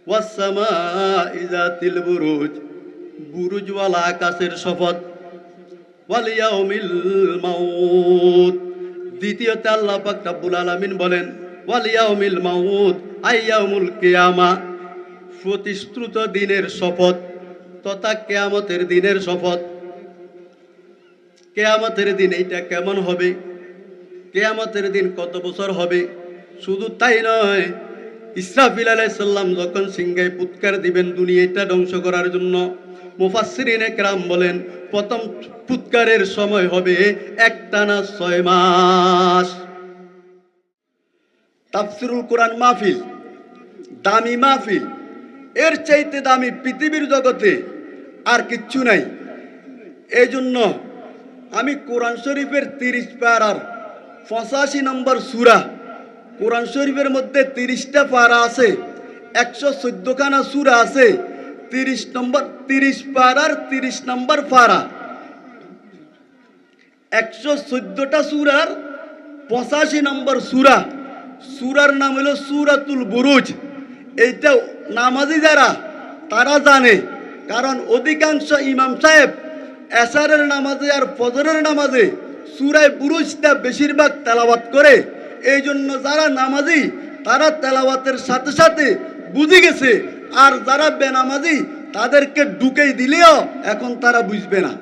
ওয়াস সামাই যাতিল বুরুজ, বুরুজওয়ালা আকাশের শপথ, ওয়াল ইয়াউমিল মাউত। দ্বিতীয়তে আল্লাহ পাক রব্বুল আলামিন বলেন ওয়াল ইয়াউমিল মাউত আই ইয়াউমুল কিয়ামা, প্রতিশ্রুত দিনের শপথ তথা কিয়ামতের দিনের শপথ। কিয়ামতের দিন এইটা কেমন হবে, কিয়ামতের দিন কত বছর হবে, শুধু তাই নয়, ইসরাফিল আলাইহিস সালাম যখন সিংহায় ফুৎকার দিবেন দুনিয়াটা ধ্বংস করার জন্য, মুফাসসিরিনে কেরাম বলেন প্রথম ফুৎকারের সময় হবে একটানা 6 মাস। তাফসিরুল কোরআন মাহফিল, দামি মাহফিল, এর চাইতে দামি পৃথিবীর জগতে আর কিচ্ছু নাই। এই জন্য আমি কোরআন শরীফের 30 পারার 85 নম্বর সূরা, কোরআন শরীফের মধ্যে 30টা পারা আছে, 114 খানা সূরা আছে, 30 পারার 30 নম্বর পারা, 114টা সূরার 85 নম্বর সূরা। সূরার নাম হলো সূরাতুল বুরুজ। এইটা নামাজি যারা তারা জানে, কারণ অধিকাংশ ইমাম সাহেব এশারের নামাজে আর ফজরের নামাজে সূরায়ে বুরুজটা বেশিরভাগ তেলাওয়াত করে। এই জন্য যারা নামাজি তারা তেলাওয়াতের সাথে সাথে বুঝে গেছে, আর যারা বেনামাজি তাদেরকে ঢুকেই দিলেও এখন তারা বুঝবে না।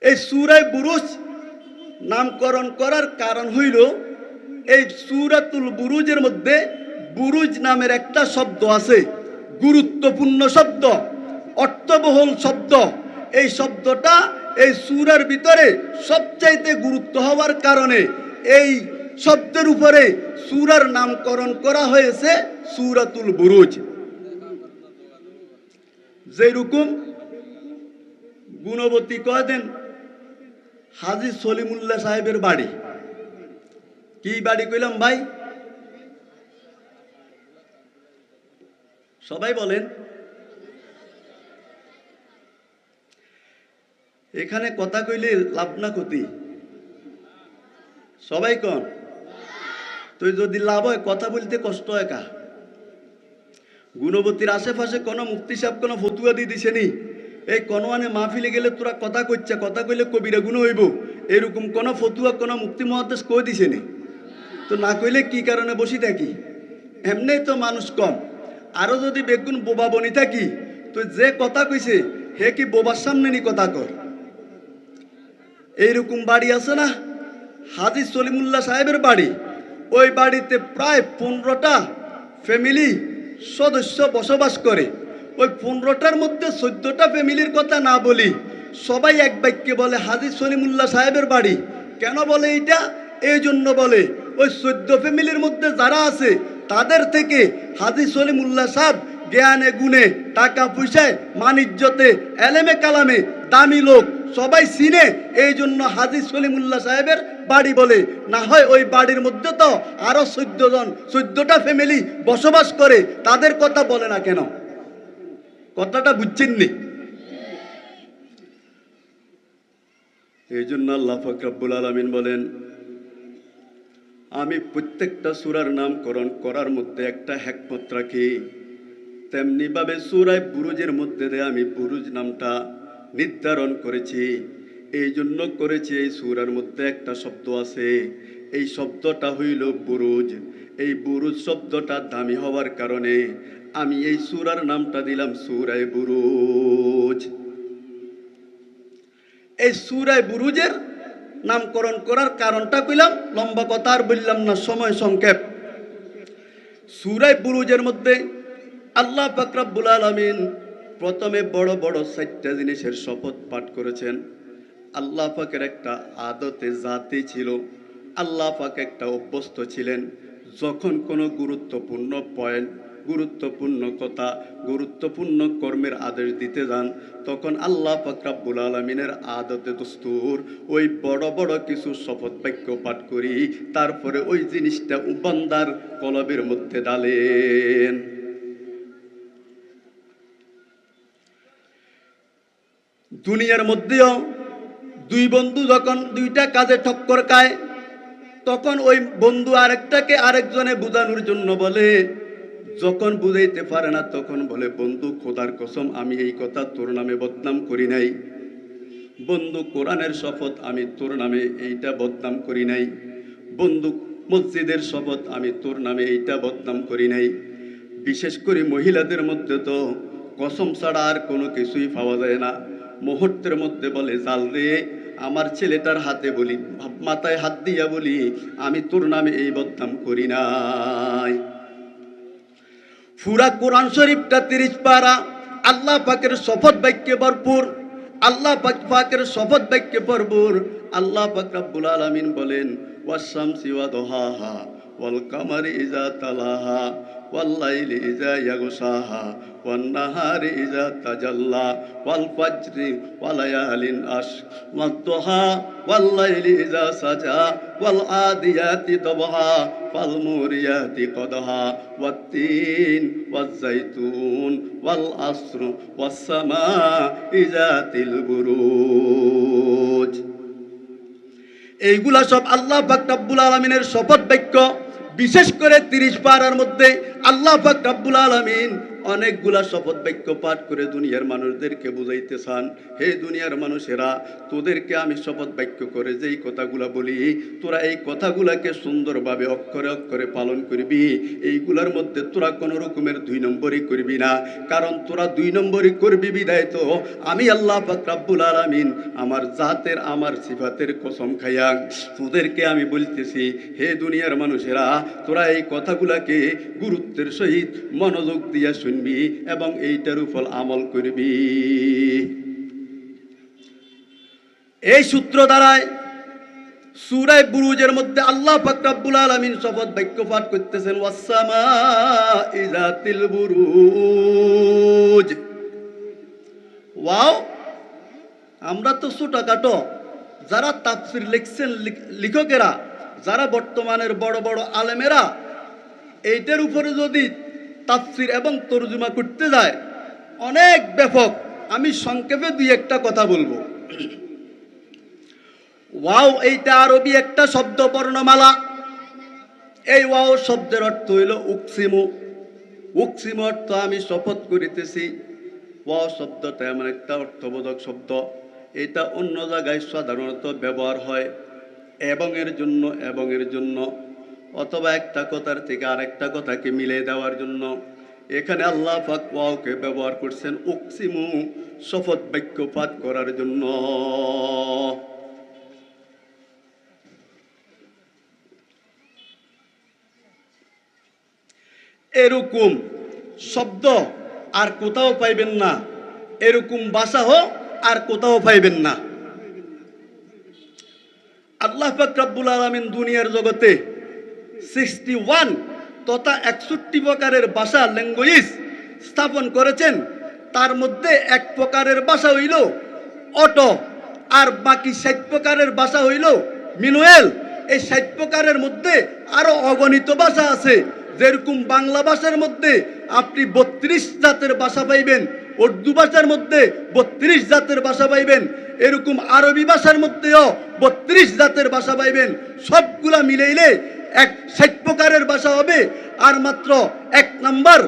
এই সূরায়ে বুরুজ নামকরণ করার কারণ হইল, এই সূরাতুল বুরুজের মধ্যে বুরুজ নামের একটা শব্দ আছে, গুরুত্বপূর্ণ শব্দ, অর্থবহুল শব্দ। এই শব্দটা এই সূরার ভিতরে সবচাইতে গুরুত্ব হওয়ার কারণে এই শব্দের উপরে সূরার নামকরণ করা হয়েছে সূরাতুল বুরুজ। যেরকম গুণবতী কয় দেন হাজী সলিমুল্লাহ সাহেবের বাড়ি, কি বাড়ি কইলাম ভাই? সবাই বলেন। এখানে কথা কইলে লাভ না ক্ষতি? সবাই কন। তো যদি লাভ হয় কথা বলতে কষ্ট হয় কা? গুণবতীর আশেপাশে কোনো মুফতি সাহেব কোনো ফতুয়া দিয়ে দিছেনি এই কনোয়ানে মাহফিলে গেলে তোরা কথা কইছে, কথা কইলে কবিরা গুণ হইব, এরকম কোনো ফতুয়া কোনো মুফতি মুহাদ্দিস কই দিছেনি? তো না কইলে কি কারণে বসি থাকি? এমনি তো মানুষ কম, আরো যদি বেগুন বোবা বনি থাকি তো যে কথা কইছে হে কি বোবার সামনে নি কথা কর? এইরকম বাড়ি আছে না হাজী সলিমুল্লাহ সাহেবের বাড়ি, ওই বাড়িতে প্রায় 15টা ফ্যামিলি সদস্য বসবাস করে। ওই 15টার মধ্যে 14টা ফ্যামিলির কথা না বলি, সবাই এক বাক্যে বলে হাজী সলিমুল্লাহ সাহেবের বাড়ি। কেন বলে এইটা? এই জন্য বলে ওই 14 ফ্যামিলির মধ্যে যারা আছে তাদের থেকে হাজী সলিমুল্লাহ সাহেব জ্ঞানে গুণে টাকা পয়সায় মানিজ্যতে এলেমে কালামে দামি লোক, সবাই চিনে। এই জন্য হাজী সলিমুল্লাহ সাহেবের বাড়ি বলে। না হয় ওই বাড়ির মধ্যে তো আরো 14টা ফ্যামিলি বসবাস করে, তাদের কথা বলে না কেন? কথাটা বুঝছেন নি? এই জন্য আল্লাহ পাক রব্বুল আলামিন বলেন আমি প্রত্যেকটা সূরার নামকরণ করার মধ্যে একটা হিকমত রাখি। তেমনি ভাবে সূরায়ে বুরুজের মধ্যে আমি বুরুজ নামটা নির্ধারণ করেছি। এই জন্য করেছি এই সূরার মধ্যে একটা শব্দ আছে, এই শব্দটা হইল বুরুজ। এই বুরুজ শব্দটা দামি হওয়ার কারণে আমি এই সূরার নামটা দিলাম সূরায়ে বুরুজ। এই সূরায়ে বুরুজের নামকরণ করার কারণটা কইলাম, লম্বা কথা আর বললাম না, সময় সংক্ষেপ। সূরায়ে বুরুজের মধ্যে আল্লাহ পাক রব্বুল আলামিন প্রথমে বড় বড় 4টা জিনিসের শপথ পাঠ করেছেন। আল্লাহ পাকের একটা আদতে জাতি ছিল, আল্লাহ পাক একটা অভ্যস্ত ছিলেন, যখন কোনো গুরুত্বপূর্ণ পয়েন্ট, গুরুত্বপূর্ণ কথা, গুরুত্বপূর্ণ কর্মের আদেশ দিতে যান, তখন আল্লাহ পাক রব্বুল আলামিনের আদতে দস্তুর ওই বড় বড় কিছু শপথ বাক্য পাঠ করি, তারপরে ওই জিনিসটা বান্দার কলবের মধ্যে ডালেন। দুনিয়ার মধ্যেও দুই বন্ধু যখন দুইটা কাজে ঠক্কর খায় তখন ওই বন্ধু আরেকটাকে আরেকজনে বুঝানোর জন্য বলে, যখন বুঝাইতে পারে না তখন বলে, বন্ধু খোদার কসম আমি এই কথা তোর নামে বদনাম করি নাই, বন্ধু কোরআনের শপথ আমি তোর নামে এইটা বদনাম করি নাই, বন্ধু মসজিদের শপথ আমি তোর নামে এইটা বদনাম করি নাই। বিশেষ করে মহিলাদের মধ্যে তো কসম ছাড়া আর কোনো কিছুই পাওয়া যায় না। মুহূর্তের মধ্যে বলে, জাল রে, আমার ছেলেটার হাতে বলি, মাথায় হাত দিয়া বলি, আমি তোর নামে এই বদনাম করি নাই। পুরা কোরআন শরীফটা 30 পারা আল্লাহ পাকের শপথ বাক্যে ভরপুর, আল্লাহ পাকের শপথ বাক্যে ভরপুর। আল্লাহ পাক রব্বুল আলামিন বলেন, ওয়াশ-শামসি ওয়া দুহাহা ওয়াল কামারি ইযা তালাহা ওয়াল লাইলি ইযা ইয়াগশাহা ওয়ান নাহারি ইযা তাজাল্লা ওয়াল ফাজরি ওয়া লায়ালিন আশর ওয়াদ দুহা ওয়াল লাইলি ইযা সাজা ওয়াল আদিয়াতি দবহা ফাল মুরিয়াতি কদহা ওয়াত তিন ওয়াজ যাইতুন ওয়াল আসর ওয়াস সামাই যাতিল বুরুজ। এইগুলা সব আল্লাহ পাক রব্বুল আলামিনের শপথ বাক্য। বিশেষ করে 30 পারার মধ্যে আল্লাহ পাক রব্বুল আলামিন অনেকগুলা শপথ বাক্য পাঠ করে দুনিয়ার মানুষদেরকে বুঝাইতে চান, হে দুনিয়ার মানুষেরা, তোদেরকে আমি শপথ বাক্য করে যেই কথাগুলা বলি, তোরা এই কথাগুলাকে সুন্দরভাবে অক্ষরে অক্ষরে পালন করবি। এইগুলার মধ্যে তোরা কোনো রকমের 2 নম্বরই করবি না, কারণ তোরা 2 নম্বরই করবি বিদায় তো আমি আল্লাহ পাক রব্বুল আলামিন আমার জাতের আমার সিফাতের কসম খাইয়া তোদেরকে আমি বলতেছি, হে দুনিয়ার মানুষেরা, তোরা এই কথাগুলাকে গুরুত্বের সহিত মনোযোগ দিয়া শুনবি এবং এইটার উপর আমল করবি। এই সূত্র দ্বারায় সূরা বুরুজের মধ্যে আল্লাহ পাক রব্বুল আলামিন শপথ বাক্য পাঠ করতেছেন, ওয়াস-সামাই যাতিল বুরুজ। ওয়াও, আমরা তো ছোটখাটো যারা তাফসীর লিখছেন, লেখকেরা যারা বর্তমানের বড় বড় আলেমেরা, এইটার উপরে যদি তাফসীর এবং তরজমা করতে যায় অনেক ব্যাপক। আমি সংক্ষেপে 2-1টা কথা বলবো। ওয়াও এইটা আরবি একটা শব্দ বর্ণমালা। এই ওয়াও শব্দের অর্থ হইল উকসিমু। উকসিমু অর্থ আমি শপথ করিতেছি। ওয়াও শব্দটা এমন একটা অর্থবোধক শব্দ, এটা অন্য জায়গায় সাধারণত ব্যবহার হয় এবং এর জন্য, এবং এর জন্য, অথবা একটা কথার থেকে আরেকটা কথাকে মিলিয়ে দেওয়ার জন্য। এখানে আল্লাহ পাক ওয়াওকে ব্যবহার করছেন উকসিমু, শপথ বাক্য পাঠ করার জন্য। এরকম শব্দ আর কোথাও পাইবেন না, এরকম ভাষাও আর কোথাও পাইবেন না। আল্লাহ পাক রব্বুল আলামিন দুনিয়ার জগতে 61 তথা 61 প্রকারের ভাষা, ল্যাঙ্গুয়েজ স্থাপন করেছেন। তার মধ্যে 1 প্রকারের ভাষা হইল অটো, আর বাকি 60 প্রকারের ভাষা হইল মিনুয়েল। এই 60 প্রকারের মধ্যে আরো অগণিত ভাষা আছে। যেরকম বাংলা ভাষার মধ্যে আপনি 32 জাতের ভাষা পাইবেন, উর্দু ভাষার মধ্যে 32 জাতের ভাষা পাইবেন, এরকম আরবি ভাষার মধ্যেও 32 জাতের ভাষা পাইবেন। সবগুলা মিলাইলে 60 প্রকারের ভাষা হবে। আর মাত্র 1 নাম্বার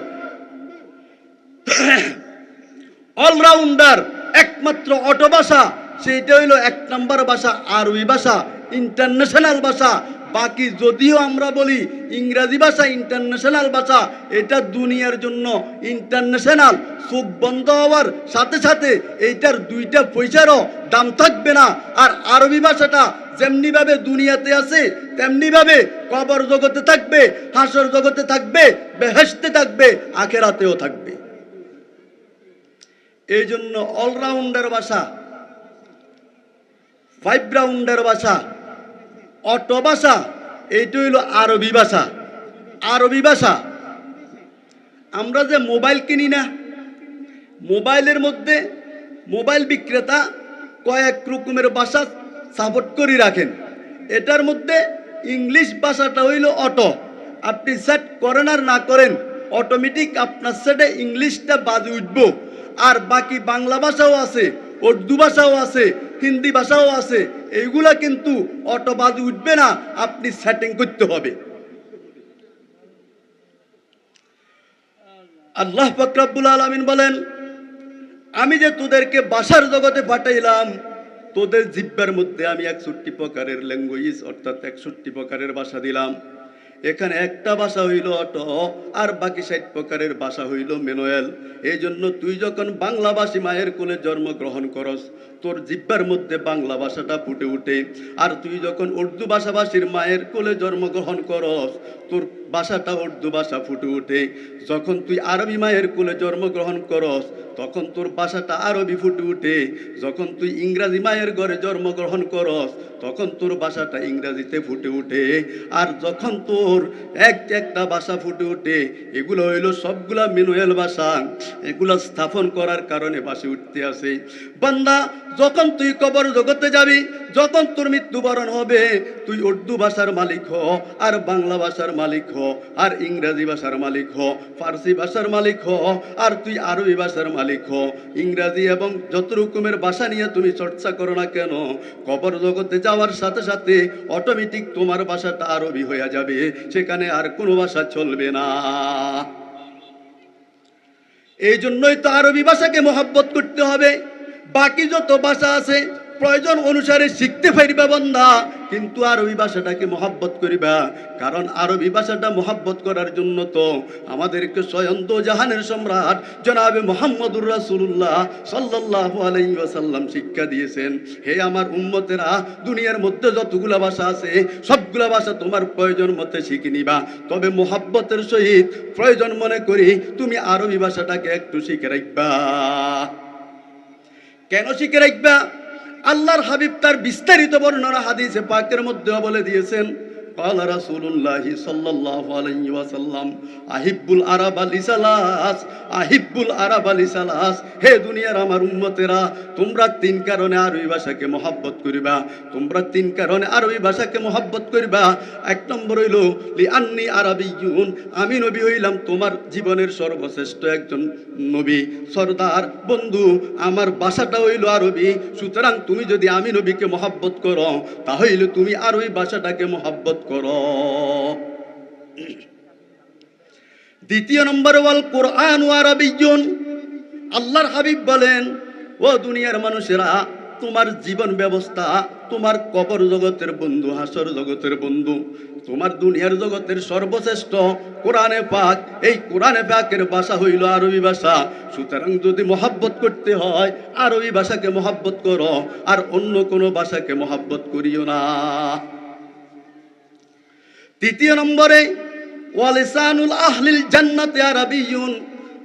অলরাউন্ডার একমাত্র অটো ভাষা, সেইটা হইল 1 নাম্বার ভাষা আরবি ভাষা, ইন্টারন্যাশনাল ভাষা। বাকি যদিও আমরা বলি ইংরেজি ভাষা ইন্টারন্যাশনাল ভাষা, এটা দুনিয়ার জন্য ইন্টারন্যাশনাল। চোখ বন্ধ হওয়ার সাথে সাথে এইটার 2টা পয়সারও দাম থাকবে না। আর আরবি ভাষাটা যেমনিভাবে দুনিয়াতে আছে তেমনিভাবে কবর জগতে থাকবে, হাসর জগতে থাকবে, বেহেশতে থাকবে, আখেরাতেও থাকবে। এই জন্য অলরাউন্ডার ভাষা, 5 রাউন্ডার ভাষা, অটো ভাষা, এইটা হইল আরবি ভাষা। আরবি ভাষা আমরা যে মোবাইল কিনি না, মোবাইলের মধ্যে মোবাইল বিক্রেতা কয়েক রকমের ভাষা সাপোর্ট করে রাখেন। এটার মধ্যে ইংলিশ ভাষাটা হইল অটো। আপনি সেট করেন আর না করেন, অটোমেটিক আপনার সেটে ইংলিশটা বাজে উঠব। আর বাকি বাংলা ভাষাও আছে, উর্দু ভাষাও আছে, হিন্দি ভাষাও আছে। এইগুলা কিন্তু অটোবাজি উঠবে না, আপনি সেটিং করতে হবে। আল্লাহ পাক রব্বুল আলামিন বলেন, আমি যে তোদেরকে ভাষার জগতে পাঠাইলাম, তোদের জিহ্বার মধ্যে আমি 61 প্রকারের ল্যাঙ্গুয়েজ অর্থাৎ 61 প্রকারের ভাষা দিলাম। এখানে একটা ভাষা হইল অটো, আর বাকি 60 প্রকারের ভাষা হইল ম্যানুয়াল। এই জন্য তুই যখন বাংলাভাষী মায়ের কোলে জন্মগ্রহণ করস, তোর জিহ্বার মধ্যে বাংলা ভাষাটা ফুটে উঠে। আর তুই যখন উর্দু ভাষাভাষীর মায়ের কোলে জন্মগ্রহণ করস, তোর ভাষাটা উর্দু ভাষা ফুটে উঠে। যখন তুই আরবি মায়ের কোলে জন্মগ্রহণ করস, তখন তোর ভাষাটা আরবি ফুটে উঠে। যখন তুই ইংরাজি মায়ের ঘরে জন্মগ্রহণ করস, তখন তোর ভাষাটা ইংরাজিতে ফুটে উঠে। আর যখন তোর একটা ভাষা ফুটে উঠে, এগুলো হইল সবগুলা ম্যানুয়াল ভাষা, এগুলা স্থাপন করার কারণে ভাষা উঠতে আসে। বান্দা, যখন তুই কবর জগতে যাবি, যখন তোর মৃত্যুবরণ হবে, তুই উর্দু ভাষার মালিক হ, আর বাংলা ভাষার মালিক হ, আর ইংরাজি ভাষার মালিক হ, ফার্সি ভাষার মালিক হ, আর তুই আরবি ভাষার মালিক হ। ইংরাজি এবং যত রকমের ভাষা নিয়ে তুমি চর্চা করো না কেন, কবর জগতে যাওয়ার সাথে সাথে অটোমেটিক তোমার ভাষাটা আরবি হয়ে যাবে, সেখানে আর কোনো ভাষা চলবে না। এই জন্যই তো আরবি ভাষাকে মহব্বত করতে হবে। বাকি যত ভাষা আছে প্রয়োজন অনুসারে শিখতে পারিবা বান্দা, কিন্তু আরবি ভাষাটাকে মহব্বত করিবা। কারণ আরবি ভাষাটা মহব্বত করার জন্য তো আমাদেরকে স্বয়ং দো জাহানের সম্রাট জনাবে মুহাম্মদুর রাসূলুল্লাহ সাল্লাল্লাহু আলাইহি ওয়াসাল্লাম শিক্ষা দিয়েছেন। হে আমার উম্মতেরা, দুনিয়ার মধ্যে যতগুলা ভাষা আছে সবগুলা ভাষা তোমার প্রয়োজন মতে শিখে নিবা, তবে মহব্বতের সহিত প্রয়োজন মনে করি তুমি আরবি ভাষাটাকে একটু শিখে রাখবা। কেন শিখে রাখবা? আল্লাহর হাবিব তার বিস্তারিত বর্ণনা হাদিসে পাকের মধ্যে বলে দিয়েছেন। ক্বালা রাসূলুল্লাহি সাল্লাল্লাহু আলাইহি ওয়াসাল্লাম, আহিব্বুল আরাবা লিসালাস, আহিব্বুল আরাবা লিসালাস। হে দুনিয়ার আমার উম্মতেরা, তোমরা তিন কারণে আরবি ভাষাকে মহব্বত করিবা। তোমরা তিন কারণে আরবি ভাষাকে মহব্বত করিবা। এক নম্বর হইল লিআন্নী আরাবিয়্যুন, আমি নবী হইলাম তোমার জীবনের সর্বশ্রেষ্ঠ একজন নবী, সরদার, বন্ধু। আমার ভাষাটা হইল আরবি, সুতরাং তুমি যদি আমি নবীকে মহব্বত করো, তাহলে তুমি আরবি ভাষাটাকে মহব্বত করো। দ্বিতীয় নম্বর ওয়াল কোরআন আরাবিয়্যুন, আল্লাহর হাবিব বলেন, ও দুনিয়ার মানুষেরা, তোমার জীবন ব্যবস্থা তোমার কবর জগতের বন্ধু, হাসর জগতের বন্ধু, তোমার দুনিয়ার জগতের সর্বশ্রেষ্ঠ কোরআনে পাক। এই কোরআনে পাকের ভাষা হইল আরবি ভাষা। সুতরাং যদি মহব্বত করতে হয়, আরবি ভাষাকে মহব্বত করো, আর অন্য কোনো ভাষাকে মহব্বত করিও না। তৃতীয় নম্বরে ওয়ালিসানুল আহলিল জান্নাতি আরাবিয়্যুন,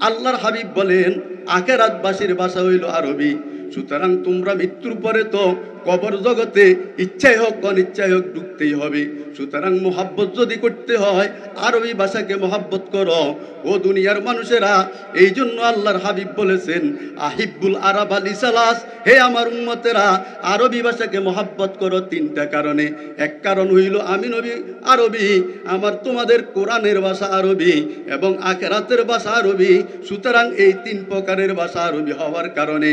আল্লাহর হাবিব বলেন আখিরাতবাসীর ভাষা হইল আরবি। সুতরাং তোমরা মৃত্যুর পরে তো কবর জগতে ইচ্ছাই হোক অনিচ্ছাই হোক ঢুকতেই হবে। সুতরাং মহব্বত যদি করতে হয় আরবি ভাষাকে মহব্বত করো। ও দুনিয়ার মানুষেরা, এই জন্য আল্লাহর হাবিব বলেছেন আহিব্বুল আরাবা লিসালাস, হে আমার উম্মতেরা, আরবি ভাষাকে মহব্বত করো তিনটা কারণে। এক কারণ হইল আমি নবী আরবি, আমার তোমাদের কোরআনের ভাষা আরবি এবং আখিরাতের ভাষা আরবি। সুতরাং এই তিন প্রকারের ভাষা আরবি হওয়ার কারণে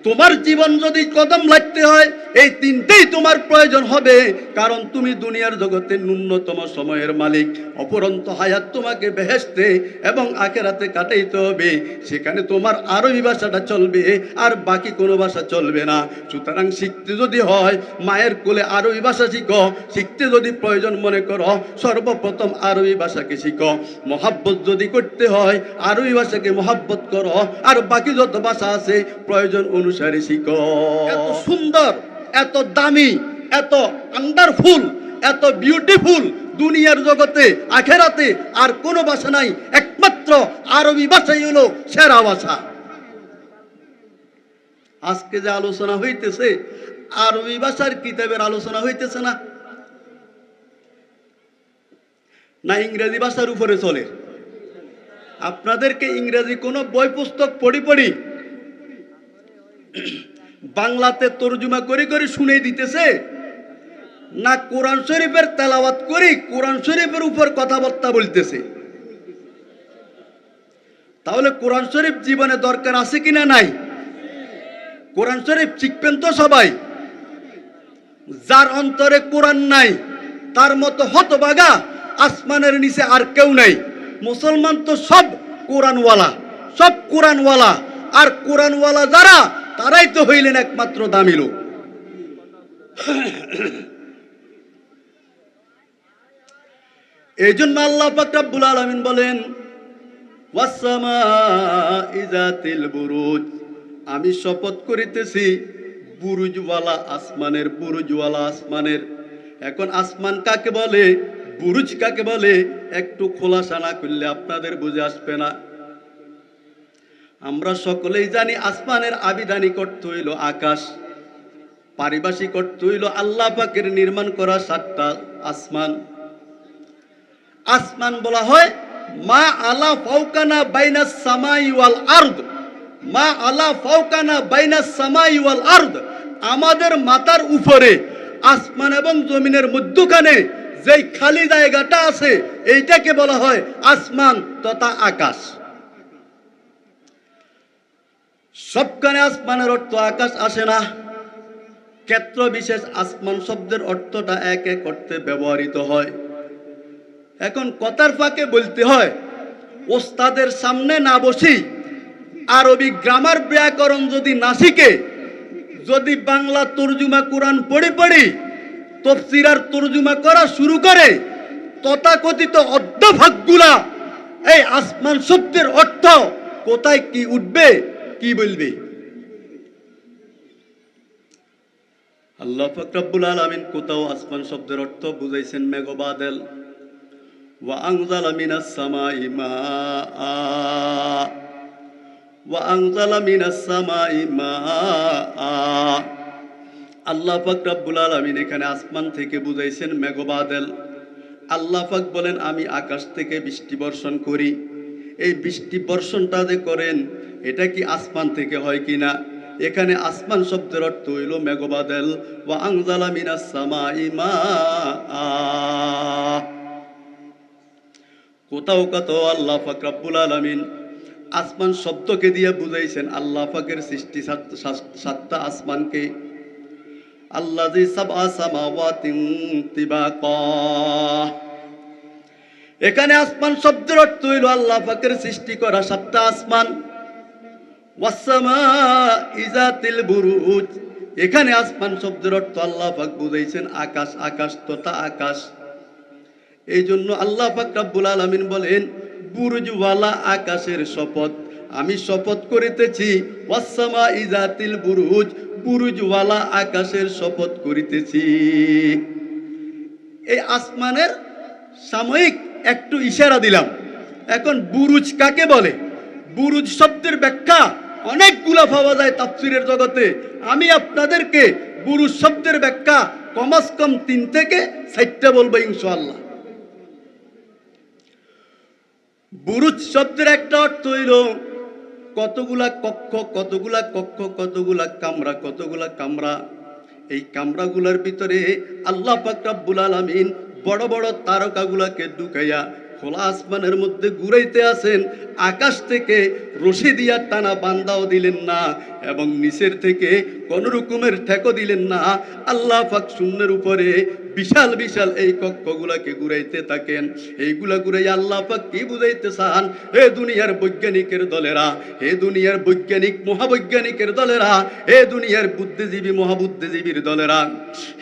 তোমার জীবন যদি কদম লাগতে হয়, এই তিনটেই তোমার প্রয়োজন হবে। কারণ তুমি দুনিয়ার জগতে ন্যূনতম সময়ের মালিক, অপরন্ত হায়াত তোমাকে বেহেশতে এবং আখিরাতে কাটাইতে হবে। সেখানে তোমার আরবি ভাষাটা চলবে, আর বাকি কোনো ভাষা চলবে না। সুতরাং শিখতে যদি হয় মায়ের কোলে আরবি ভাষা শিখো, শিখতে যদি প্রয়োজন মনে করো সর্বপ্রথম আরবি ভাষাকে শিখো। মহাব্বত যদি করতে হয় আরবি ভাষাকে মহাব্বত করো, আর বাকি যত ভাষা আছে প্রয়োজন অনুসারে শিখো। এত সুন্দর, এত দামি, এত আন্ডারফুল, এত বিউটিফুল দুনিয়ার জগতে আখেরাতে আর কোনো ভাষা নাই, একমাত্র আরবি ভাষাই হলো সেরা ভাষা। আজকে যে আলোচনা হইতেছে আরবি ভাষার কিতাবের আলোচনা হইতেছে না, না ইংরেজি ভাষার উপরে চলে? আপনাদেরকে ইংরেজি কোনো বই পুস্তক পড়ি বাংলাতে তর্জমা করে করে শুনে দিতেছে, না কোরআন শরীফের তেলাওয়াত করি কোরআন শরীফের উপর কথাবার্তা বলতেছে? তাহলে কোরআন শরীফ জীবনে দরকার আছে কিনা নাই? কোরআন শরীফ শিখবেন তো সবাই। যার অন্তরে কোরআন নাই তার মতো হতভাগা আসমানের নিচে আর কেউ নাই। মুসলমান তো সব কোরআনওয়ালা, সব কোরআনওয়ালা। আর কোরআনওয়ালা যারা, তারাই তো হইলেন একমাত্র দামি লোক। এই জন্য আল্লাহ পাক রব্বুল আলামিন বলেন, ওয়াসসামাই যাতিল বুরুজ, আমি শপথ করিতেছি বুরুজওয়ালা আসমানের, বুরুজওয়ালা আসমানের। এখন আসমান কাকে বলে, বুরুজ কাকে বলে, একটু খোলাসা না করলে আপনাদের বুঝে আসবে না। আমরা সকলেই জানি আসমানের আবিধানিক অর্থ হইল আকাশ, পারিভাষিক অর্থ হইল আল্লাহ পাকের নির্মাণ করা 7টা আসমান। আসমান বলা হয় মা আলা ফাওকানা বাইনাস সামাই ওয়াল আরদ, মা আলা ফাওকানা বাইনাস সামাই ওয়াল আরদ, আমাদের মাথার উপরে আসমান এবং জমিনের মধ্যখানে যেই খালি জায়গাটা আছে এইটাকে বলা হয় আসমান তথা আকাশ। সবখানে আসমানের অর্থ আকাশ আসে না, ক্ষেত্র বিশেষ আসমান শব্দের অর্থটা এক এক অর্থে ব্যবহৃত হয়। এখন কথার ফাঁকে বলতে হয়, ওস্তাদের সামনে না বসি, আরবি গ্রামার ব্যাকরণ যদি না শিখে, যদি বাংলা তর্জুমা কোরআন পড়ে পড়ে তফসির আর তর্জুমা করা শুরু করে, তথাকথিত অর্ধভাগগুলা এই আসমান শব্দের অর্থ কোথায় কি উঠবে, কি বলবে? আল্লাহ পাক রব্বুল আলামিন কোথাও আসমান শব্দের অর্থ বুঝাইছেন মেঘবাদল, ওয়া আনজালা মিনাস সামাই মাআ, ওয়া আনজালা মিনাস সামাই মাআ। আল্লাহ পাক রব্বুল আলামিন এখানে আসমান থেকে বুঝাইছেন মেঘবাদল। আল্লাহ পাক বলেন আমি আকাশ থেকে বৃষ্টি বর্ষণ করি। এই বৃষ্টি বর্ষণটা যে করেন এটা কি আসমান থেকে হয় কিনা? এখানে আসমান শব্দের অর্থ হইল মেঘবাদল, ওয়া আনজালা মিনাস সামাই মাআ। কোথাও কোথাও আল্লাহ পাক রব্বুল আলামিন আসমান শব্দকে দিয়ে বুঝাইছেন আল্লাহ পাকের সৃষ্টি 7টা আসমানকে। আল্লাযী সাবআ সামাওয়াতিন তিবাকা, এখানে আসমান শব্দের অর্থ হইল আল্লাহ পাকের সৃষ্টি করা 7টা আসমান। ওয়াসসামাই যাতিল বুরুজ, এখানে আসমান শব্দের অর্থ আল্লাহ পাক বুঝাইছেন আকাশ, আকাশ তথা আকাশ। এই জন্য আল্লাহ পাক রব্বুল আলামিন বলেন বুরুজওয়ালা আকাশের শপথ, আমি শপথ করিতেছি। ওয়াসসামাই যাতিল বুরুজ, বুরুজওয়ালা আকাশের শপথ করিতেছি। এই আসমানের সাময়িক একটু ইশারা দিলাম। এখন বুরুজ কাকে বলে, বুরুজ শব্দের ব্যাখ্যা অনেকগুলা পাওয়া যায় তাফসীরের জগতে। আমি আপনাদেরকে বুরুজ শব্দের ব্যাখ্যা কমাস কম 3 থেকে 4টা বলবো ইনশাআল্লাহ। বুরুজ শব্দের একটা অর্থ হইল কতগুলা কক্ষ, কতগুলা কক্ষ, কতগুলা কামরা, কতগুলা কামরা। এই কামরাগুলার ভিতরে আল্লাহ পাক রব্বুল আলামিন বড় বড় তারকাগুলাকে ঢুকাইয়া খোলা আসমানের মধ্যে ঘুরাইতে আছেন। আকাশ থেকে রশি দিয়া টানা বান্দাও দিলেন না এবং নিচের থেকে কোন রকমের ঠেকো দিলেন না। আল্লাহ পাক শূন্যের উপরে বিশাল বিশাল এই কক্ষগুলাকে ঘুরাইতে থাকেন। এইগুলা ঘুরাই আল্লাহ পাক কি বুঝাইতে চান? হে দুনিয়ার বৈজ্ঞানিকের দলেরা, হে দুনিয়ার বৈজ্ঞানিক মহাবৈজ্ঞানিকের দলেরা, হে দুনিয়ার বুদ্ধিজীবী মহাবুদ্ধিজীবীর দলেরা,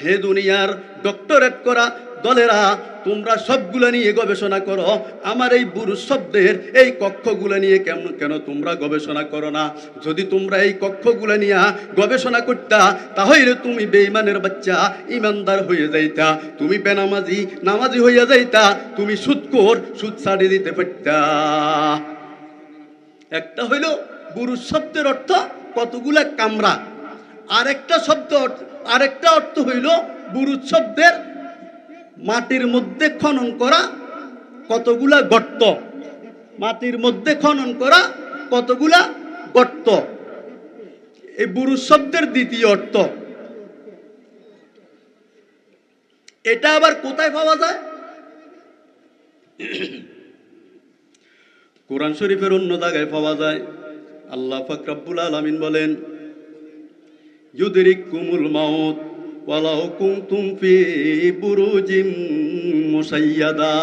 হে দুনিয়ার ডক্টরেট করা দলেরা, তোমরা সবগুলা নিয়ে গবেষণা করো। আমার এই বুরুজ শব্দের এই কক্ষগুলা নিয়ে কেন তোমরা গবেষণা করো না? যদি তোমরা এই কক্ষগুলা নিয়ে গবেষণা করতা তাহলে তুমি বেঈমানের বাচ্চা ইমানদার হয়ে যাইতা, তুমি বেনামাজি নামাজি হইয়া যাইতা, তুমি সুদখোর সুদ ছাড়িয়ে দিতে পারতা। একটা হইল বুরুজ শব্দের অর্থ কতগুলা কামরা, আরেকটা অর্থ হইল বুরুজ শব্দের মাটির মধ্যে খনন করা কতগুলা গর্ত, মাটির মধ্যে খনন করা কতগুলা গর্ত। এই বুরুজ শব্দের দ্বিতীয় অর্থ। এটা আবার কোথায় পাওয়া যায়? কোরআন শরীফের অন্য জায়গায় পাওয়া যায়। আল্লাহ পাক রব্বুল আলামিন বলেন ইউদরিকুমুল মাউত ওয়ালাউ কুনতুম ফি বুরুজিম মুসাইয়াদা।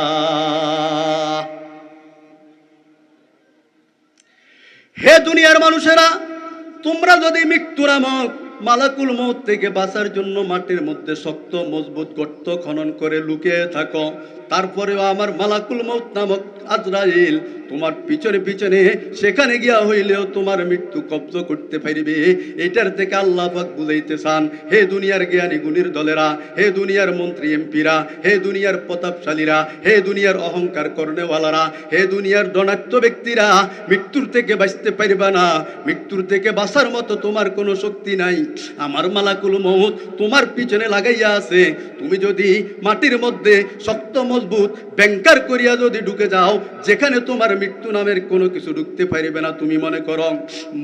হে দুনিয়ার মানুষেরা, তোমরা যদি মৃত্যু নামক মালাকুল মউত থেকে বাঁচার জন্য মাটির মধ্যে শক্ত মজবুত গর্ত খনন করে লুকিয়ে থাকো, তারপরেও আমার মালাকুল মউত নামক আজরাইল তোমার পিছনে পিছনে সেখানে গিয়া হইলেও তোমার মৃত্যু কব্জ করতে পারিবে। এটার থেকে আল্লাহ পাক বুঝাইতে চান, হে দুনিয়ার জ্ঞানী গুণীর দলেরা, হে দুনিয়ার মন্ত্রী এমপিরা, হে দুনিয়ার প্রতাপশালীরা, হে দুনিয়ার অহংকার করনেওয়ালারা, হে দুনিয়ার ধনাঢ্য ব্যক্তিরা, মৃত্যুর থেকে বাঁচতে পারবা না। মৃত্যুর থেকে বাঁচার মতো তোমার কোনো শক্তি নাই। আমার মালাকুল মউত তোমার পিছনে লাগাইয়া আছে। তুমি যদি মাটির মধ্যে শক্ত মজবুত ব্যাংকার করিয়া যদি ঢুকে যাও, যেখানে তোমার মৃত্যু নামের কোনো কিছু ঢুকতে পারবে না। তুমি মনে করো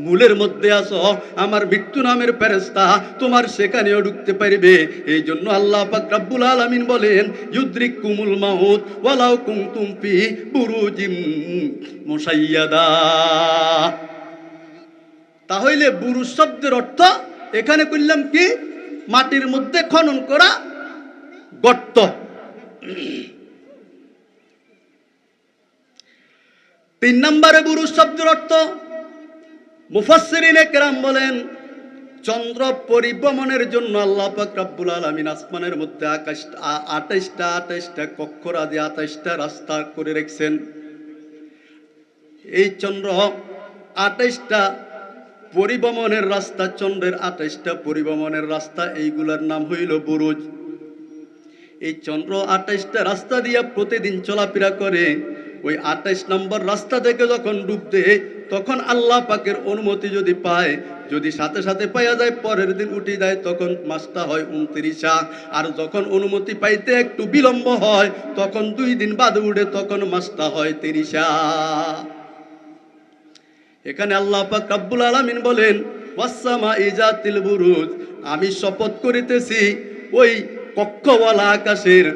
মূলের মধ্যে আসো, আমার মৃত্যু নামের ফেরেশতা তোমার সেখানেও ঢুকতে পারবে। এই জন্য আল্লাহ পাক রব্বুল আলামিন বলেন, ইউদরিকুমুল মাউত ওয়ালাউ কুনতুম ফি বুরুজিম মুসাইয়াদা। তাহলে বুরুজ শব্দের অর্থ এখানে করলাম কি, মাটির মধ্যে খনন করা গর্ত। 3 নম্বরে বুরুজ শব্দের অর্থ মুফাসসিরিনে কেরাম বলেন, চন্দ্র পরিভ্রমণের জন্য আল্লাহ পাক রব্বুল আলামিন আসমানের মধ্যে 28টা কক্ষরাজি 28টা রাস্তা করে রেখেছেন। এই চন্দ্র 28টা পরিভ্রমণের রাস্তা, চন্দ্রের 28টা পরিভ্রমণের রাস্তা, এইগুলার নাম হইল বুরুজ। এই চন্দ্র 28টা রাস্তা দিয়া প্রতিদিন চলাফেরা করে। ওই 28 নম্বর রাস্তা থেকে যখন ডুব দেয়, তখন আল্লাহ পাকের অনুমতি যদি পায়, যদি সাথে সাথে পাওয়া যায়, পরের দিন উঠে যায়, তখন মাসটা হয় 29। আর যখন অনুমতি পাইতে একটু বিলম্ব হয়, তখন 2 দিন বাদে উঠে, তখন মাসটা হয় 30। এখানে আল্লাহ পাক রব্বুল আলামিন বলেন, ওয়াসসামাই যাতিল বুরুজ, আমি শপথ করিতেছি ওই কক্ষওয়ালা আকাশের।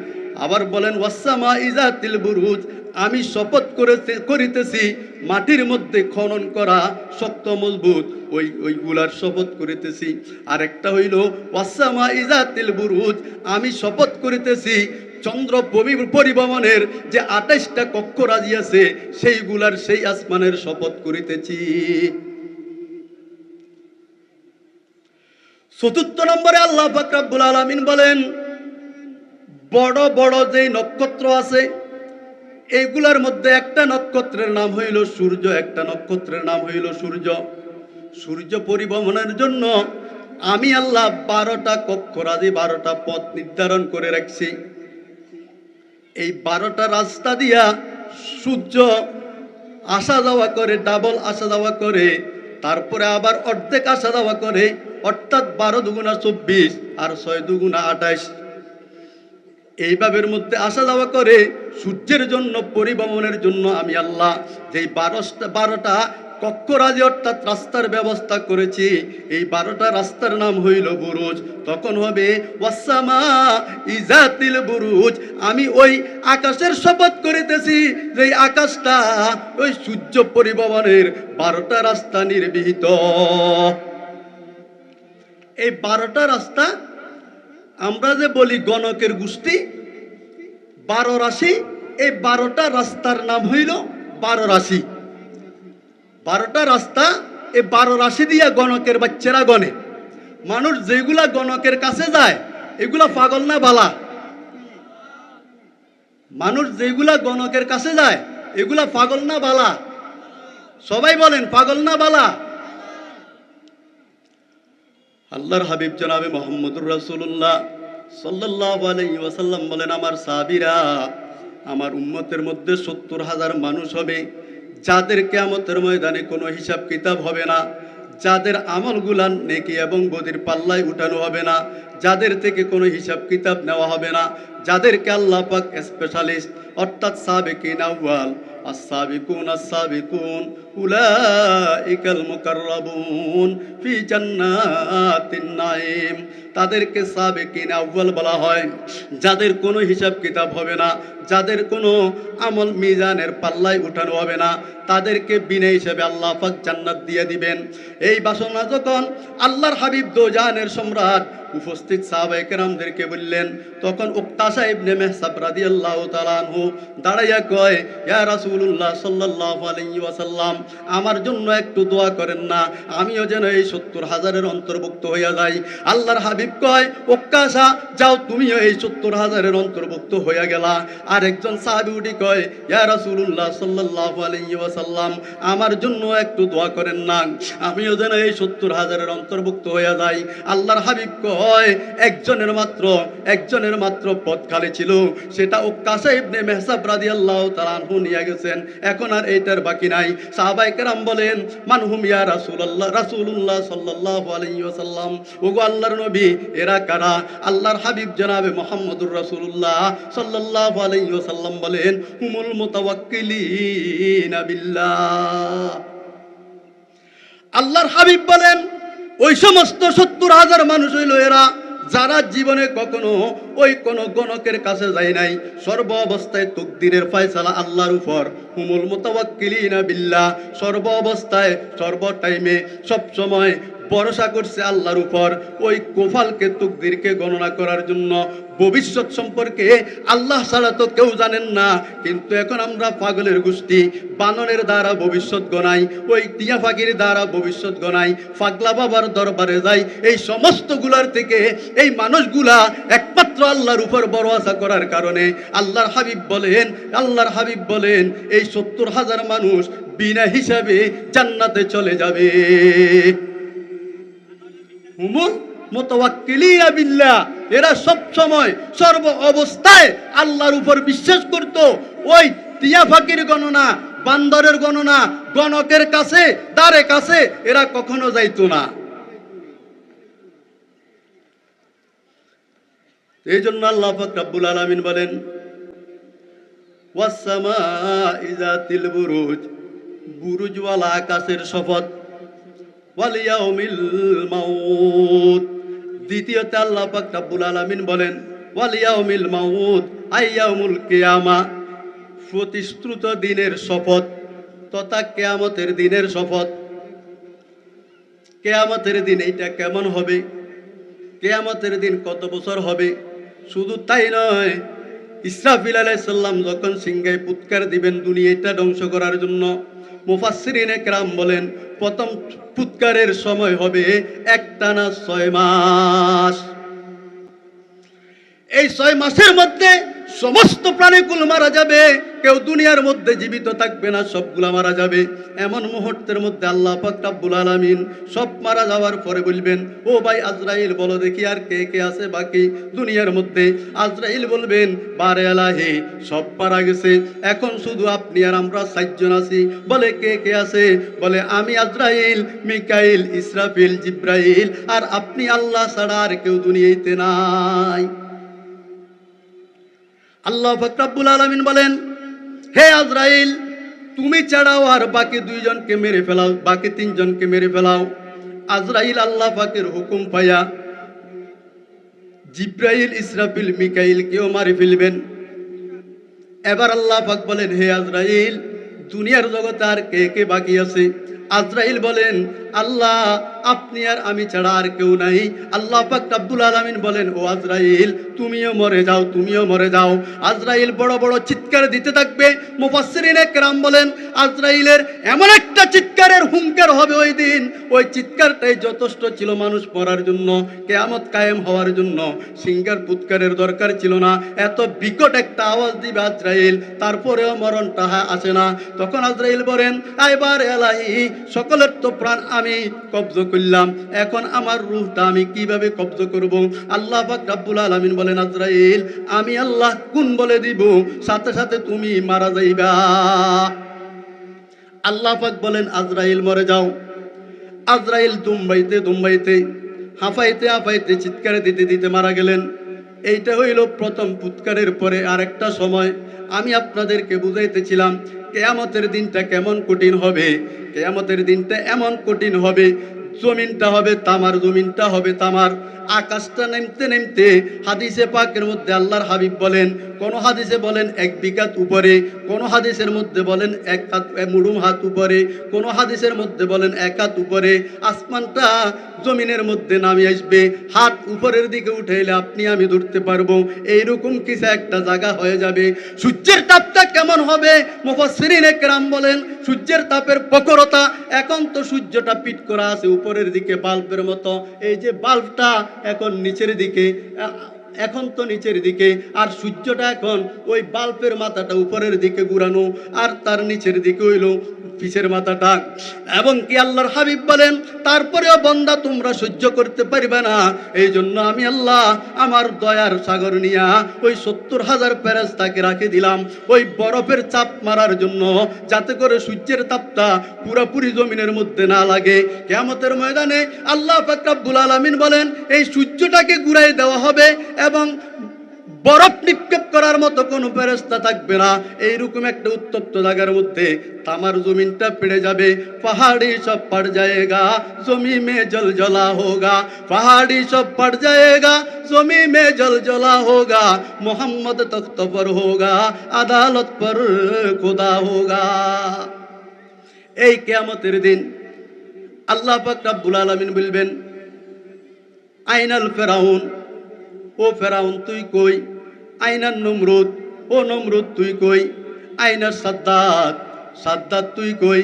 আবার বলেন ওয়াসসামাই যাতিল বুরুজ, আমি শপথ করিতেছি মাটির মধ্যে খনন করা শক্ত মজবুত ওইগুলার শপথ করিতেছি। আরেকটা হইল ওয়াসসামাই যাতিল বুরুজ, আমি শপথ করিতেছি চন্দ্র পরিভ্রমণের যে 28টা কক্ষ রাজি আছে, সেইগুলার সেই আসমানের শপথ করিতেছি। 4 নম্বরে আল্লাহ পাক রব্বুল আলামিন বলেন, বড় বড় যে নক্ষত্র আছে, এইগুলার মধ্যে একটা নক্ষত্রের নাম হইল সূর্য, একটা নক্ষত্রের নাম হইল সূর্য। সূর্য পরিভ্রমণের জন্য আমি আল্লাহ 12টা কক্ষরাজি 12টা পথ নির্ধারণ করে রাখছি। এই 12টা রাস্তা দিয়া সূর্য আসা যাওয়া করে, ডাবল আসা যাওয়া করে, তারপরে আবার অর্ধেক আসা যাওয়া করে, অর্থাৎ 12 দুগুণা 24 আর 6 দুগুণা 28। এইভাবের মধ্যে আসা যাওয়া করে। সূর্যের জন্য পরিভ্রমণের জন্য আমি আল্লাহ যেই 12টা কক্ষরাজি অর্থাৎ রাস্তার ব্যবস্থা করেছি, এই 12টা রাস্তার নাম হইল বুরুজ। তখন হবে ওয়াসসামাই যাতিল বুরুজ, আমি ওই আকাশের শপথ করিতেছি যেই আকাশটা ওই সূর্য পরিভ্রমণের 12টা রাস্তা নির্মিত। এই 12টা রাস্তা আমরা যে বলি গণকের গোষ্ঠী 12 রাশি, এই 12টা রাস্তার নাম হইল 12 রাশি। 12টা রাস্তা, এই 12 রাশি দিয়া গণকের বাচ্চারা গণে। মানুষ যেগুলা গণকের কাছে যায়, এগুলা পাগল না বালা? মানুষ যেগুলা গণকের কাছে যায়, এগুলা পাগল না বালা? সবাই বলেন, পাগল না বালা? আল্লাহর হাবিব জনাবে মুহাম্মদুর রাসূলুল্লাহ সাল্লাল্লাহু আলাইহি ওয়াসাল্লাম বলেন, আমার সাহাবীরা, আমার উম্মতের মধ্যে 70,000 মানুষ হবে, যাদের কিয়ামতের ময়দানে কোনো হিসাব কিতাব হবে না, যাদের আমলগুলা নেকি এবং বদির পাল্লায় উঠানো হবে না, যাদের থেকে কোনো হিসাব কিতাব নেওয়া হবে না, যাদেরকে আল্লাহ পাক স্পেশালিস্ট অর্থাৎ সাবিকিন আউয়াল, আস-সাবিকুন উলাইকাল মুকাররাবুন ফি জান্নাতিন নাঈম। তাদেরকে সাবিকিন আউয়াল বলা হয়, যাদের কোনো হিসাব কিতাব হবে না, যাদের কোনো আমল মিজানের পাল্লায় উঠানো হবে না, তাদেরকে বিনা হিসেবে আল্লাহ পাক জান্নাত দিয়ে দিবেন। এই বাসনা যখন আল্লাহর হাবিব দোজানের সম্রাট উপস্থিত সাহাবায়ে কেরামদেরকে বললেন, তখন উকতাসা ইবনে মেহসাব রাদিয়াল্লাহু তাআলা আনহু দাঁড়াইয়া কয়, ইয়া রাসূলুল্লাহ সাল্লাল্লাহু আলাইহি ওয়াসাল্লাম, আমার জন্য একটু দোয়া করেন না, আমিও যেন এই ৭০,০০০-এর অন্তর্ভুক্ত হইয়া যাই। আল্লাহর হাবিব কয়, উকতাসা যাও, তুমিও এই ৭০,০০০-এর অন্তর্ভুক্ত হইয়া গেলা। আর একজন সাহাবী উঠি কয়, ইয়া রাসূলুল্লাহ সাল্লাল্লাহু আলাইহি ওয়াসাল্লাম, আমার জন্য একটু দোয়া করেন না, আমিও যেন এই ৭০,০০০-এর অন্তর্ভুক্ত হইয়া যাই। আল্লাহর হাবিব কয়, একজনের মাত্র পথ খালি ছিল, সেটা উকতাসা ইবনে মেহসাব রাদিয়াল্লাহু তাআলা আনহু নিয়ে গেছেন, এখন আর এইটার বাকি নাই। সাহাবায়ে কেরাম বলেন, মানহুম ইয়া রাসূলুল্লাহ সাল্লাল্লাহু আলাইহি ওয়াসাল্লাম, ওগো আল্লাহর নবী, এরা কারা? আল্লাহর হাবিব জনাবে মুহাম্মদুর রাসূলুল্লাহ সাল্লাল্লাহু আলাইহি ওয়াসাল্লাম বলেন, হুমুল মুতাওয়াক্কিলিনা বিল্লাহ। আল্লাহর হাবিব বলেন, ওই সমস্ত ৭০,০০০ মানুষ হইল এরা, যারা জীবনে কখনো ওই কোন গণকের কাছে যায় নাই, সর্ব অবস্থায় তকদিরের ফয়সালা আল্লাহর উপর। হুমুল মুতাওয়াক্কিলিনা বিল্লাহ, সর্ব অবস্থায়, সর্ব টাইমে, সব সময় ভরসা করছে আল্লাহর উপর। ওই কোফালকে, তকদিরকে গণনা করার জন্য, ভবিষ্যৎ সম্পর্কে আল্লাহ ছাড়া তো কেউ জানেন না। কিন্তু এখন আমরা পাগলের গোষ্ঠী, বানরের দ্বারা ভবিষ্যৎ গণাই, ওই টিয়া পাখির দ্বারা ভবিষ্যৎ গণাই, পাগলা বাবার দরবারে যাই। এই সমস্ত গুলার থেকে এই মানুষগুলা একমাত্র আল্লাহর উপর ভরসা করার কারণে আল্লাহর হাবিব বলেন এই ৭০,০০০ মানুষ বিনা হিসাবে জান্নাতে চলে যাবে। হুমুল মুতাওয়াক্কিলিনা বিল্লাহ, এরা সব সময়, সর্ব অবস্থায় আল্লাহর উপর বিশ্বাস করত। ওই টিয়া ফাকির গণনা, বান্দরের গণনা, গণকের কাছে, দ্বারে কাছে এরা কখনো যাইতো না। এই জন্য আল্লাহ পাক রব্বুল আলামিন বলেন, ওয়াস সামাই যাতিল বুরুজ, বুরুজওয়ালা আকাশের শপথ, ওয়াল ইয়াউমিল মাউত। দ্বিতীয়তে আল্লাহ পাক রব্বুল আলামিন বলেন, ওয়াল ইয়াউমিল মাউত আই ইয়াউমুল কিয়ামা, প্রতিশ্রুত দিনের শপথ তথা কিয়ামতের দিনের শপথ। কিয়ামতের দিন এইটা কেমন হবে, কিয়ামতের দিন কত বছর হবে, শুধু তাই নয়, ইসরাফিল আলাইহিস সালাম যখন সিংহায় ফুৎকার দিবেন দুনিয়াটা ধ্বংস করার জন্য, মুফাসসিরিনে কেরাম বলেন প্রথম ফুৎকারের সময় হবে একটানা ৬ মাস। এই ৬ মাসের মধ্যে সমস্ত প্রাণীগুলো মারা যাবে, কেউ দুনিয়ার মধ্যে জীবিত থাকবে না, সবগুলা মারা যাবে। এমন মুহূর্তের মধ্যে আল্লাহ পাক রব্বুল আলামিন সব মারা যাওয়ার পরে বলবেন, ও ভাই আজরাইল, বলো দেখি আর কে কে আছে বাকি দুনিয়ার মধ্যে। আজরাইল বলবেন, বারে এলাহি, সব মারা গেছে, এখন শুধু আপনি আর আমরা ৭ জন আছি। বলে কে কে আছে? বলে আমি আজরাইল, মিকাইল, ইসরাফিল, জিব্রাইল, আর আপনি, আল্লাহ ছাড়া আর কেউ দুনিয়াতে নাই। আল্লাহ পাক রব্বুল আলামিন বলেন, হে আজরাইল, তুমি ছাড়াও আর বাকি 2 জনকে মেরে ফেলাও, বাকি 3 জনকে মেরে ফেলাও। আজরাইল আল্লাহ পাকের হুকুম পাইয়া জিব্রাইল, ইসরাফিল, মিকাইল কেও মারি ফেলবেন। এবার আল্লাহ পাক বলেন, হে আজরাইল, দুনিয়ার জগতে আর কে কে বাকি আছে? আজরাইল বলেন, আল্লাহ, আপনি আর আমি ছাড়া আর কেউ নাই। আল্লাহ পাক রব্বুল আলামিন বলেন, ও আজরাইল, তুমিও মরে যাও, তুমিও মরে যাও। আজরাইল বড় বড় চিৎকার দিতে থাকবে। মুফাসসিরিনে কেরাম বলেন, আজরাইলের এমন একটা চিৎকারের হুঙ্কার হবে ওই দিন, ওই চিৎকারটাই যথেষ্ট ছিল মানুষ মরার জন্য, কিয়ামত কায়েম হওয়ার জন্য। সিংহার ফুৎকারের দরকার ছিল না, এত বিকট একটা আওয়াজ দিবে আজরাইল, তারপরেও মরণটা আসে না। তখন আজরাইল বলেন, এবার এলাহি, সকলের তো প্রাণ আমি কব্জ করলাম, এখন আমার রূহটা আমি কিভাবে কব্জ করব? আল্লাহ পাক রব্বুল আলামিন বলেন, আজরাইল, আমি আল্লাহ কোন বলে দিব, সাথে সাথে তুমি মারা যাইবা। আল্লাহ পাক বলেন, আজরাইল মরে যাও। আজরাইল দুম্বাইতে হাঁপাইতে চিৎকার দিতে দিতে মারা গেলেন। এইটা হইল প্রথম ফুৎকারের পরে আরেকটা সময়। আমি আপনাদেরকে বুঝাইতেছিলাম, কিয়ামতের দিনটা কেমন কঠিন হবে। কিয়ামতের দিনটা এমন কঠিন হবে, জমিনটা হবে তামার, জমিনটা হবে তামার, আকাশটা নেমতে নেমতে হাদিসে পাকের মধ্যে আল্লাহর হাবিব বলেন, কোন হাদিসে বলেন 1 বিঘাত উপরে, কোন হাদিসের মধ্যে বলেন 1 হাত মুড়ুম হাত উপরে, কোন হাদিসের মধ্যে বলেন 1 হাত উপরে আসমানটা জমিনের মধ্যে নামে আসবে, হাত উপরের দিকে উঠাইলে আপনি আমি ধরতে পারবো, এইরকম কিছু একটা জায়গা হয়ে যাবে। সূর্যের তাপটা কেমন হবে? মুফাসসিরিনে কেরাম বলেন সূর্যের তাপের প্রখরতা, এখন তো সূর্যটা পিট করা আছে উপরের দিকে বাল্বের মতো, এই যে বাল্বটা এখন নিচের দিকে, এখন তো নিচের দিকে, আর সূর্যটা এখন ওই বাল্বের মাথাটা উপরের দিকে ঘুরানো, আর তার নিচের দিকে হইল পিছের মাথাটা। এবং কি আল্লাহর হাবিব বলেন তারপরেও বান্দা তোমরা সহ্য করতে পারবে না, এই জন্য আমি আল্লাহ আমার দয়ার সাগর নিয়া ওই 70,000 ফেরেশতাকে রাখে দিলাম ওই বরফের চাপ মারার জন্য, যাতে করে সূর্যের তাপটা পুরোপুরি জমিনের মধ্যে না লাগে। কিয়ামতের ময়দানে আল্লাহ পাক রব্বুল আলামিন বলেন এই সূর্যটাকে ঘুরাই দেওয়া হবে এবং বরফ নিক্ষেপ করার মতো কোনো ফেরেশতা থাকবে না। এইরকম একটা উত্তপ্ত জায়গার মধ্যে তামার জমিনটা পেড়ে যাবে, পাহাড়ি সব পড় যায়েগা জমি মে জলজলা হোগা, পাহাড়ি সব পড় যায়েগা জমি মে জলজলা হোগা, মোহাম্মদ তख्त पर होगा আদালত पर खुदा होगा। এই কিয়ামতের দিন আল্লাহ পাক রব্বুল আলামিন বলবেন আইনাল ফেরাউন, ও ফেরাউন তুই কই? আইনার নমরুদ, ও নমরুদ তুই কই? আইনার সাদ্দাত, সাদ্দাত তুই কই?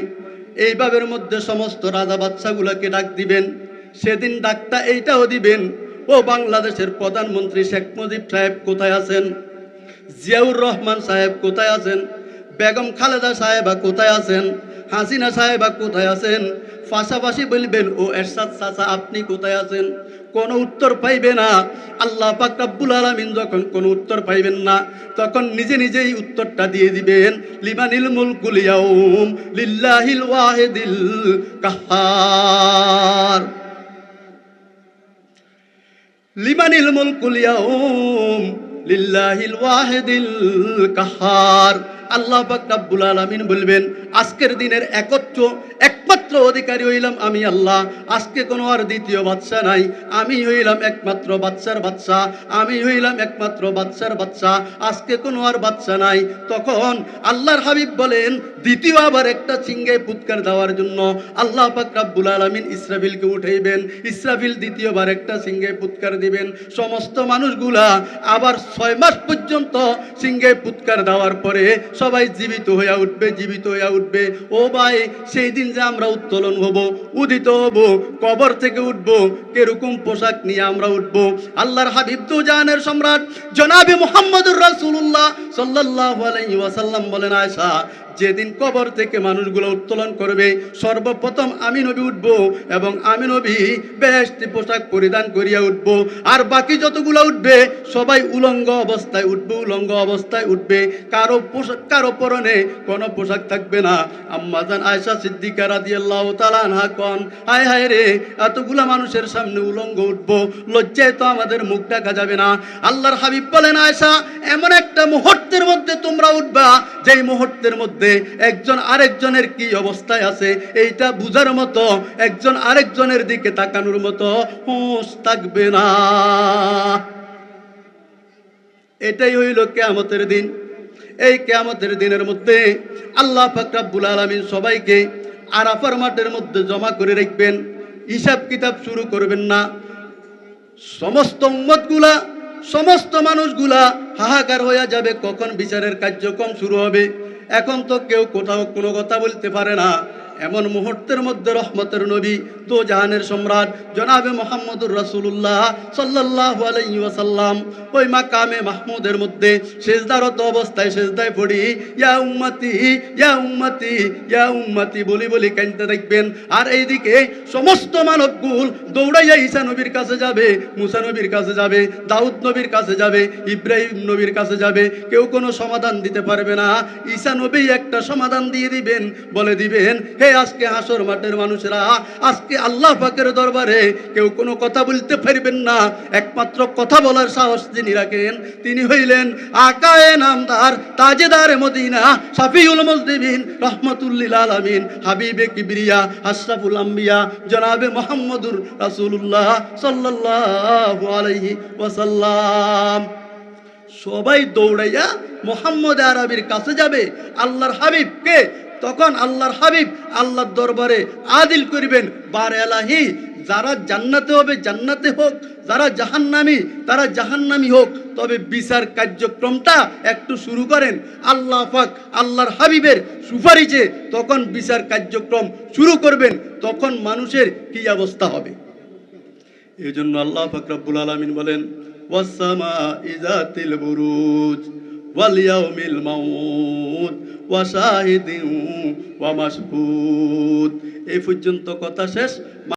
এইভাবের মধ্যে সমস্ত রাজা বাদশাগুলোকে ডাক দিবেন। সেদিন ডাকটা এইটাও দিবেন, ও বাংলাদেশের প্রধানমন্ত্রী শেখ মুজিব সাহেব কোথায় আছেন? জিয়াউর রহমান সাহেব কোথায় আছেন? বেগম খালেদা সাহেবা কোথায় আছেন? হাসিনা সাহেবা কোথায় আছেন? পাশাপাশি বলবেন ও এরশাদ চাচা আপনি কোথায় আছেন? কোনো উত্তর পাইবে না। আল্লাহ পাক রব্বুল আলামিন যখন কোনো উত্তর পাইবেন না, তখন নিজে নিজেই উত্তরটা দিয়ে দিবেন, লিমানিল মুলকুল ইয়াউম লিল্লাহিল ওয়াহিদিল কাহ্হার, লিমানিল মুলকুল ইয়াউম লিল্লাহিল ওয়াহিদিল কাহ্হার। আল্লাহ পাক রব্বুল আলামিন বলবেন আজকের দিনের একমাত্র অধিকারী হইলাম আমি আল্লাহ, আজকে কোনো আর দ্বিতীয় বাদশা নাই, আমি হইলাম একমাত্র বাদশার বাদশা, আমি হইলাম একমাত্র বাদশার বাদশা, আজকে কোনো আর বাদশা নাই। তখন আল্লাহর হাবিব বলেন দ্বিতীয় আবার একটা সিংহে ফুৎকার দেওয়ার জন্য আল্লাহ পাক রব্বুল আলামিন ইসরাফিলকে উঠাইবেন। ইসরাফিল দ্বিতীয়বার একটা সিংহে ফুৎকার দিবেন। সমস্ত মানুষগুলা আবার 6 মাস পর্যন্ত সিংহে ফুৎকার দেওয়ার পরে সবাই জীবিত হইয়া উঠবে, জীবিত হইয়া উঠবে। ও ভাই, সেই দিন যে আমরা উত্তোলন হব, উদিত হব, কবর থেকে উঠব, কিরকম পোশাক নিয়ে আমরা উঠব? আল্লাহর হাবিব তো জানের সম্রাট জনাবে মুহাম্মদুর রাসূলুল্লাহ সাল্লাল্লাহু আলাইহি ওয়াসাল্লাম বলেন আয়েশা, যেদিন কবর থেকে মানুষগুলো উত্তোলন করবে সর্বপ্রথম আমি নবী উঠব এবং আমি নবী বেহেশতি পোশাক পরিধান করিয়া উঠব, আর বাকি যতগুলো উঠবে সবাই উলঙ্গ অবস্থায় উঠবে, উলঙ্গ অবস্থায় উঠবে, কারো পোশাক, কারো পরনে কোনো পোশাক থাকবে না। আম্মা জান আয়েশা সিদ্দিকা রাদিয়াল্লাহু তাআলা আনহা কোন, হায় হায় রে, এতগুলা মানুষের সামনে উলঙ্গ উঠব, লজ্জায় তো আমাদের মুখ ঢাকা যাবে না। আল্লাহর হাবিব বলেন আয়েশা, এমন একটা মুহূর্তের মধ্যে তোমরা উঠবা যেই মুহূর্তের মধ্যে একজন আরেকজনের কি অবস্থায় আছে এইটা বুঝার মতো, একজন আরেকজনের দিকে তাকানোর মতো হুঁশ থাকবে না। এটাই হইল কিয়ামতের দিন। এই কিয়ামতের দিনের মধ্যে আল্লাহ পাক রব্বুল আলামিন সবাইকে আরাফার মাঠের মধ্যে জমা করে রাখবেন, হিসাব কিতাব শুরু করবেন না। সমস্ত উম্মতগুলা, সমস্ত মানুষগুলা হাহাকার হয়ে যাবে, কখন বিচারের কার্যক্রম শুরু হবে। এখন তো কেউ কোথাও কোনো কথা বলতে পারে না। এমন মুহূর্তের মধ্যে রহমতের নবী তো জাহানের সম্রাট জনাবে মুহাম্মদুর রাসূলুল্লাহ সাল্লাল্লাহু আলাইহি ওয়াসাল্লাম ওই মাকামে মাহমুদের মধ্যে সেজদারত অবস্থায় সেজদায় পড়ি ইয়া উম্মতি ইয়া উম্মতি ইয়া উম্মতি বলি বলি কাঁদতে দেখবেন। আর এইদিকে সমস্ত মানবকুল দৌড়াইয়া ঈসা নবীর কাছে যাবে, মুসা নবীর কাছে যাবে, দাউদ নবীর কাছে যাবে, ইব্রাহিম নবীর কাছে যাবে। কেউ কোনো সমাধান দিতে পারবে না। ঈসা নবী একটা সমাধান দিয়ে দিবেন, বলে দিবেন হে আজকে হাসর মাঠের মানুষেরা, আজকে আল্লাহ পাকের দরবারে কেউ কোনো কথা বলতে পারবেন না। একমাত্র কথা বলার সাহস যিনি রাখেন তিনি হইলেন আকায়ে নামদার, তাজেদার মদিনা, শাফিউল মুজনিবিন, রহমাতুল্লিল আলামিন, হাবিবে কিবরিয়া, আশরাফুল আম্বিয়া, জনাবে মুহাম্মদুর রাসূলুল্লাহ সাল্লাল্লাহু আলাইহি ওয়াসাল্লাম। সবাই দৌড়াইয়া মুহাম্মদ আরবির কাছে যাবে আল্লাহর হাবিবকে। তখন আল্লাহর হাবিব আল্লাহর দরবারে আদিল করিবেন, বার এলাহি, যারা জান্নাতে হবে জান্নাতে হোক, যারা জাহান্নামী তারা জাহান্নামী হোক, তবে বিচার কার্যক্রমটা একটু শুরু করেন। আল্লাহ পাক আল্লাহর হাবিবের সুপারিশে তখন বিচার কার্যক্রম শুরু করবেন। তখন মানুষের কি অবস্থা হবে? এই জন্য আল্লাহ পাক রব্বুল আলামিন বলেন, ওয়াসসামা'i যাতিল বুরুজ ওয়াল ইয়াউমিল মাউত ওয়া শাহিদিন ওয়া মাশহুদ। এই পর্যন্ত কথা শেষ।